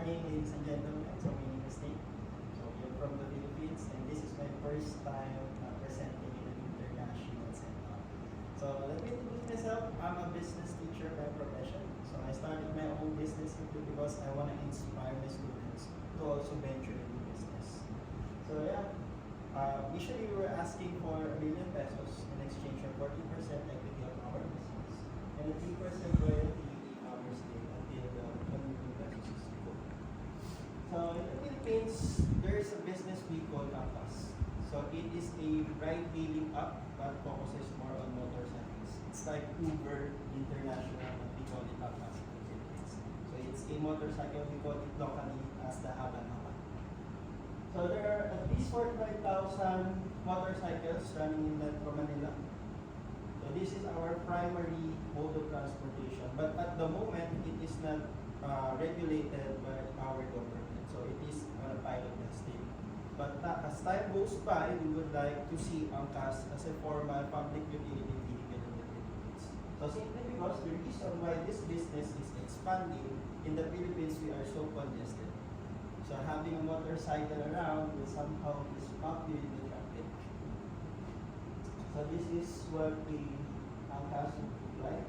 morning, ladies and gentlemen. So my name is Nick. So we're from the Philippines, and this is my first time presenting in an international setup. So let me introduce myself. I'm a business teacher by profession. So I started my own business simply because I want to inspire my students to also venture into business. So yeah, initially we were asking for ₱1 million in exchange for 40% equity of our business and a 3% royalty in our stay until the ₱1 million is full. So in the Philippines, there is a business we call Apas. So it is a ride-hailing app that focuses more on motorcycles. It's like Uber International, but we call it Apas in the Philippines. So it's a motorcycle, we call it locally as the Haban-Haban. So there are at least 45,000 motorcycles running in Metro Manila. So this is our primary mode of transportation. But at the moment, it is not regulated by our government. So it is on a pilot testing. But as time goes by, we would like to see Angkas as a formal public utility vehicle in the Philippines. So simply because the reason why this business is expanding in the Philippines, we are so congested. So having a motorcycle around will somehow dispopulate the traffic. So this is what the Angkas would look like.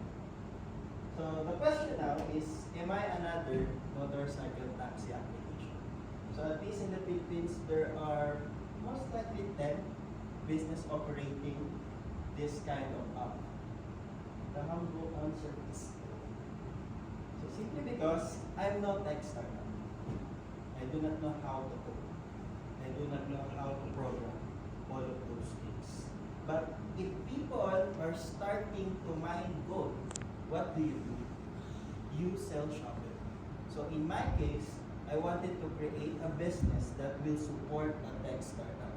So the question now is, am I another motorcycle taxi application? So at least in the Philippines, there are most likely 10 business operating this kind of app. The humble answer is no. So simply because I'm not tech startup. I do not know how to code. I do not know how to program all of those things. But if people are starting to mine gold, what do? You sell shopping. So in my case, I wanted to create a business that will support a tech startup.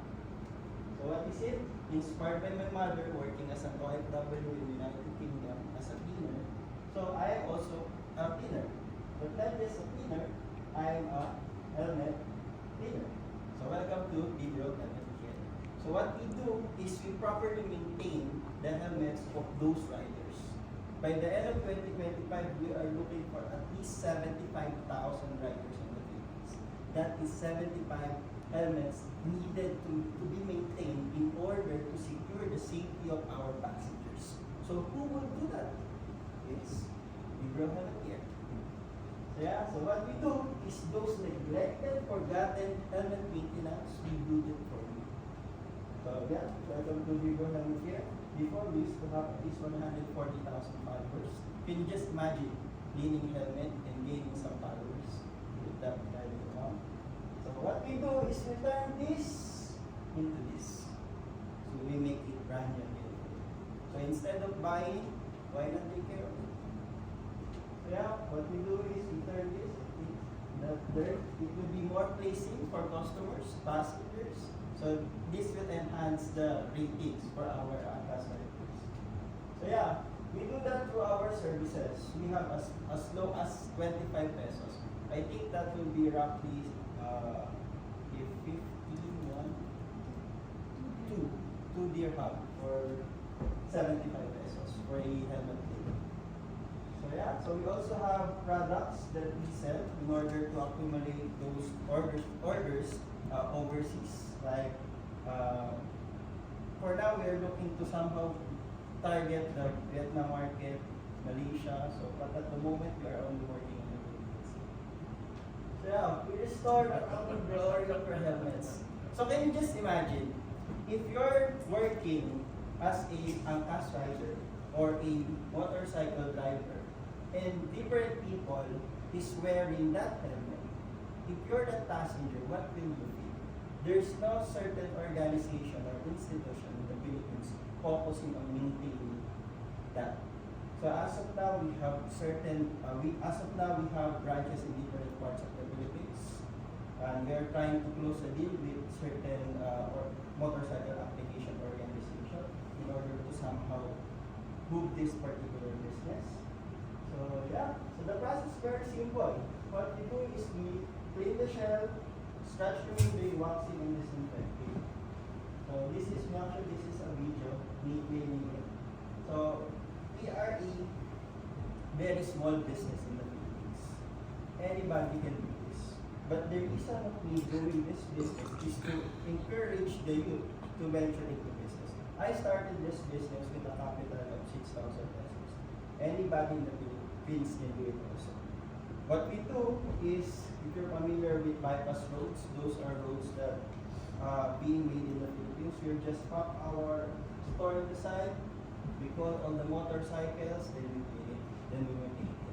So what is it? Inspired by my mother working as an OFW in the United Kingdom as a cleaner. So I am also a cleaner. But not just a cleaner, I am a helmet cleaner. So welcome to Video Helmet Care. So what we do is we properly maintain the helmets of those riders. By the end of 2025, we are looking for at least 75,000 riders in the Philippines. That is 75 helmets needed to be maintained in order to secure the safety of our passengers. So who will do that? It's Video Helmet Care. Yeah, so what we do is those neglected, forgotten helmet maintenance, we do it for you. So yeah, welcome to Vigo Helmet Care. Before we used to have at least 140,000 followers. Can you just imagine cleaning helmet and gaining some followers with that kind of account? So what we do is we turn this into this. So we make it brand new beautiful. So instead of buying, why not take care of it? Yeah, what we do is we turn this, it will be more pleasing for customers, passengers. So this will enhance the ratings for our customers. So yeah, we do that through our services. We have as low as 25 pesos. I think that will be roughly 2 dirham for 75 pesos for a helmet cleaner. So yeah, so we also have products that we sell in order to accumulate those orders overseas. Like for now, we are looking to somehow target the Vietnam market, Malaysia. So but at the moment, we are only working on the Philippines. So yeah, we restored the common glory of our helmets. So can you just imagine, if you're working as a Angkas rider or a motorcycle driver, and different people is wearing that helmet, if you're the passenger, what will you feel? There's no certain organization or institution in the Philippines focusing on maintaining that. So as of now, we have branches in different parts of the Philippines, and we are trying to close a deal with certain motorcycle application organization in order to somehow move this particular business. So yeah, so the process is very simple. What we do is we clean the shell, scratch the window, waxing, and disinfecting. So this is a video, me cleaning it. So we are a very small business in the Philippines. Anybody can do this. But the reason of me doing this business is to encourage the youth to venture into business. I started this business with a capital of 6,000 pesos. Anybody in the Philippines can do it also. What we do is, if you're familiar with bypass roads, those are roads that being made in the Philippines. We just pop our store on the side, we call on the motorcycles, then we pay it, then we maintain it.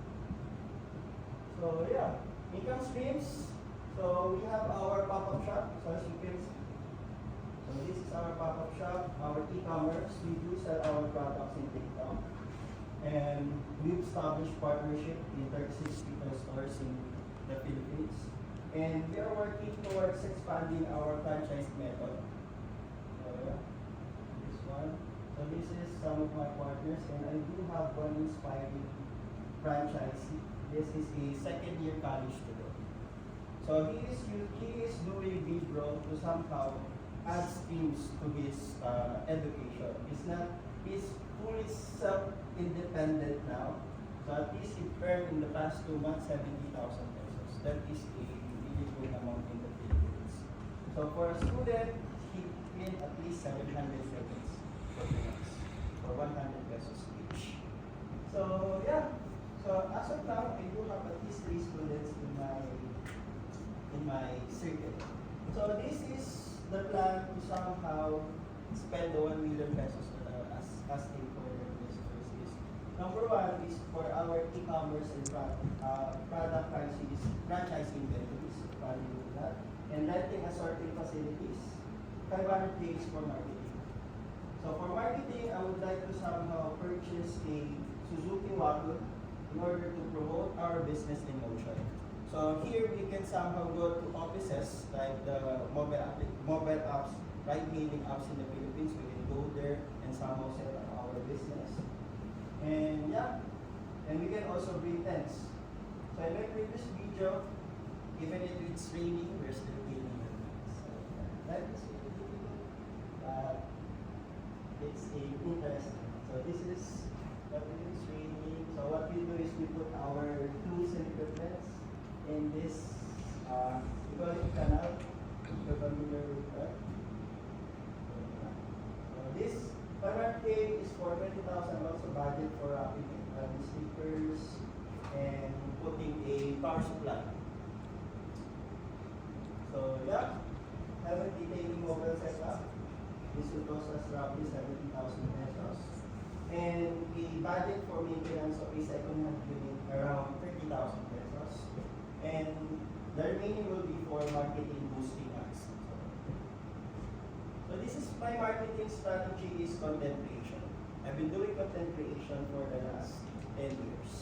So yeah, income streams. So we have our pop-up shop, so as you can see. So this is our pop-up shop, our e-commerce. We do sell our products in TikTok. And we've established partnership in 36 retail stores in the Philippines. And we are working towards expanding our franchise method. So yeah, this one. So this is some of my partners, and I do have one inspiring franchisee. This is a second year college student. So he is doing Vibro to somehow add streams to his education. He's fully self-independent now. So at least he earned in the past 2 months 70,000 pesos. That is a really good amount in the Philippines. So for a student, he gained at least 700 pesos for 2 months, for 100 pesos each. So yeah, so as of now, I do have at least 3 students in my circuit. So this is the plan to somehow spend the 1 million pesos that I was asking for the investors is, number one is for our e-commerce and product franchising venues, value with that, and renting assorting facilities. 500K is for marketing. So for marketing, I would like to somehow purchase a Suzuki Wagon in order to promote our business in motion. So here we can somehow go to offices like the mobile apps, ride-hailing apps in the Philippines. We can go there and somehow set up our business. And yeah, and we can also bring tents. So in my previous video, even if it's raining, we're still cleaning the tents. So that is really difficult, but it's interesting. So this is what it is raining. So what we do is we put our tools and equipment in this, we call it canal. You're familiar with that? So this 500K is for 20,000, also budget for wrapping stickers and putting a power supply. So yeah, have a detailing mobile setup. This will cost us roughly 70,000 pesos. And the budget for maintenance of a second-hand unit around 30,000 pesos. And the remaining will be for marketing boosting ads. So this is my marketing strategy is content creation. I've been doing content creation for the last 10 years.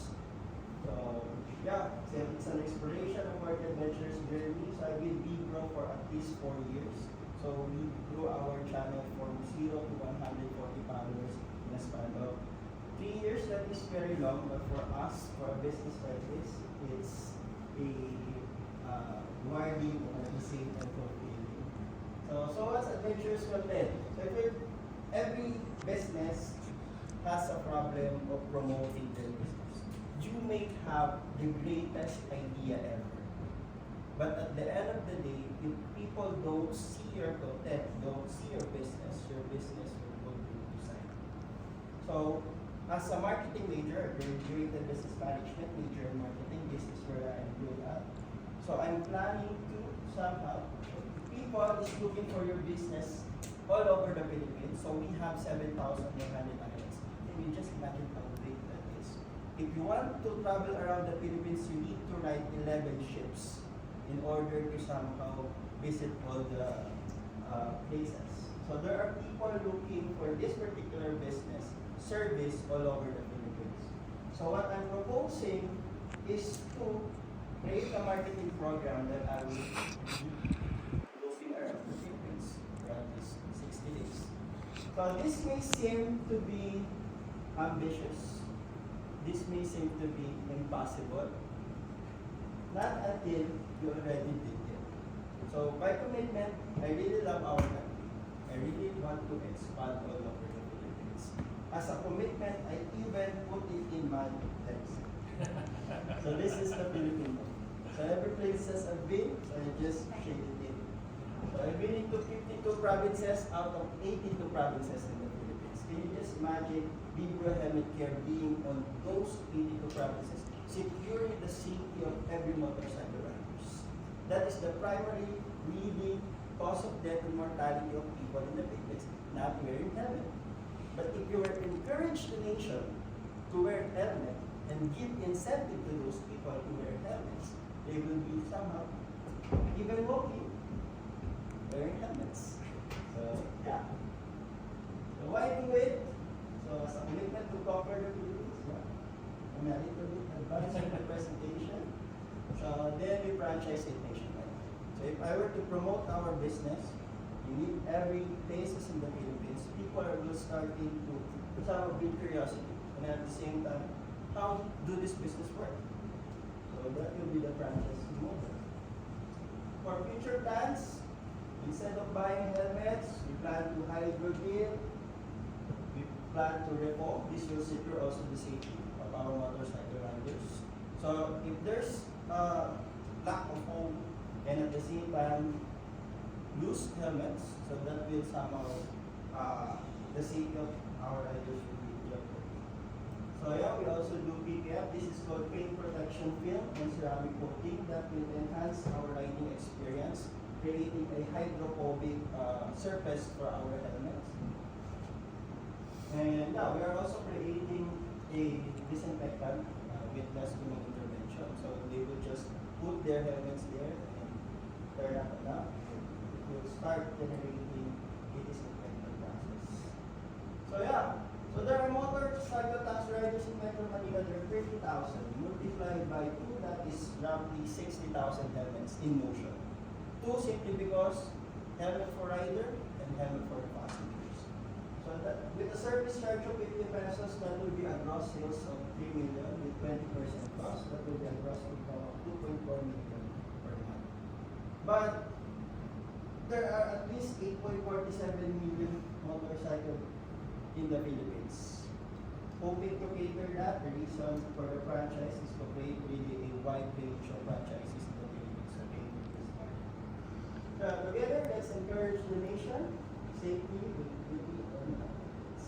So yeah, so it's an exploration of our adventures journey. So I've been Vibro for at least 4 years. So we grew our channel from 0 to 140 followers in a span of 3 years. That is very long, but for us, for a business like this, it's a rewarding and at the same time fulfilling. So what's adventurous content? So if every business has a problem of promoting their business, you may have the greatest idea ever. But at the end of the day, if people don't see your content, don't see your business will go to side. So as a marketing major, I graduated business management, major in marketing. This is where I'm good at. So I'm planning to somehow, people is looking for your business all over the Philippines. So we have 7,100 islands. Can you just imagine how big that is? If you want to travel around the Philippines, you need to ride 11 ships in order to somehow visit all the places. So there are people looking for this particular business service all over the Philippines. So what I'm proposing is to create a marketing program that I will be looking around the Philippines around this 60 days. So this may seem to be ambitious. This may seem to be impossible. Not until you already did it. So by commitment, I really love our country. I really want to expand all over the Philippines. As a commitment, I even put it in my text. So this is the Philippine. So every places I've been, so I just shaded it. So I've been into 52 provinces out of 82 provinces in the Philippines. Can you just imagine Vibro Helmet Care being on those 82 provinces, securing the safety of every motorcycle riders? That is the primary leading cause of death and mortality of people in the Philippines, not wearing helmet. But if you were to encourage the nation to wear helmet and give incentive to those people to wear helmets, they will be somehow even walking wearing helmets. So yeah. So why do it? So as a commitment to conquer the Philippines, yeah. I'm a little bit advanced in the presentation. So then we franchise it nationwide. So if I were to promote our business, you need every places in the Philippines, people will start to have a big curiosity. And at the same time, how do this business work? So that will be the franchise model. For future plans, instead of buying helmets, we plan to hybrid it. We plan to reform. This will secure also the safety of our motorcycle riders. So if there's a lack of hope and at the same time loose helmets, so that will somehow the safety of our riders will be jeopardized. So yeah, we also do PPF. This is called paint protection film and ceramic coating that will enhance our riding experience, creating a hydrophobic surface for our helmets. And yeah, we are also creating a disinfectant with less human intervention. So they will just put their helmets there and turn up and up. It will start generating a disinfectant process. So yeah, so there are motorcycle taxi riders in Metro Manila. There are 30,000 multiplied by 2, that is roughly 60,000 helmets in motion. 2 simply because helmet for rider and helmet for the passengers. So that with a service charge of 50 pesos, that will be a gross sales of 3 million with 20% cost. That will be a gross income of 2.4 million per month. But there are at least 8.47 million motorcycles in the Philippines. Hoping to cater that, the reason for the franchise is to create really a wide range of franchises in the Philippines to cater this market. So together, let's encourage the nation, safety, with beauty, and happiness.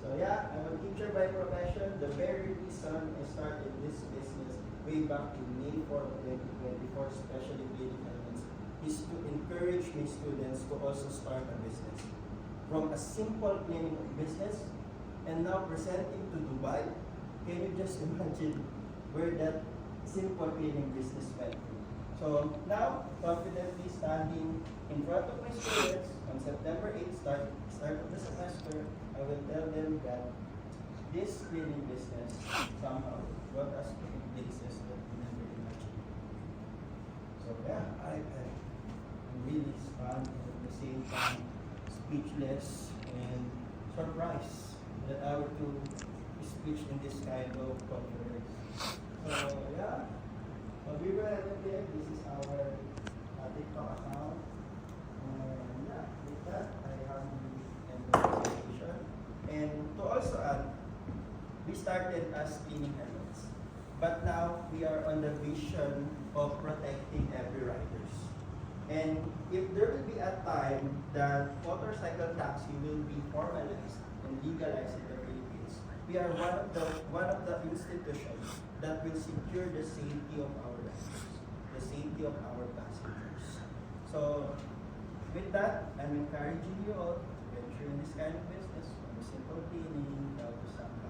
So yeah, I'm a teacher by profession. The very reason I started this business way back in May 4 of 2024, especially building elements, is to encourage my students to also start a business. From a simple planning of business and now presenting to Dubai, can you just imagine where that simple cleaning business went to? So now, confidently standing in front of my students on September 8th, start of the semester, I will tell them that this cleaning business somehow brought us to places that we never imagined. So yeah, I'm really stunned and at the same time speechless and surprised that I were to speech in this kind of conference. So yeah, so we were there. This is our TikTok account. And yeah, with that I have the presentation. And to also add, we started as cleaning helmets, but now we are on the vision of protecting every riders. And if there will be a time that motorcycle taxi will be formalized and legalized in the Philippines, we are one of the institutions that will secure the safety of our riders, the safety of our passengers. So with that, I'm encouraging you all to venture in this kind of business, from simple cleaning to somehow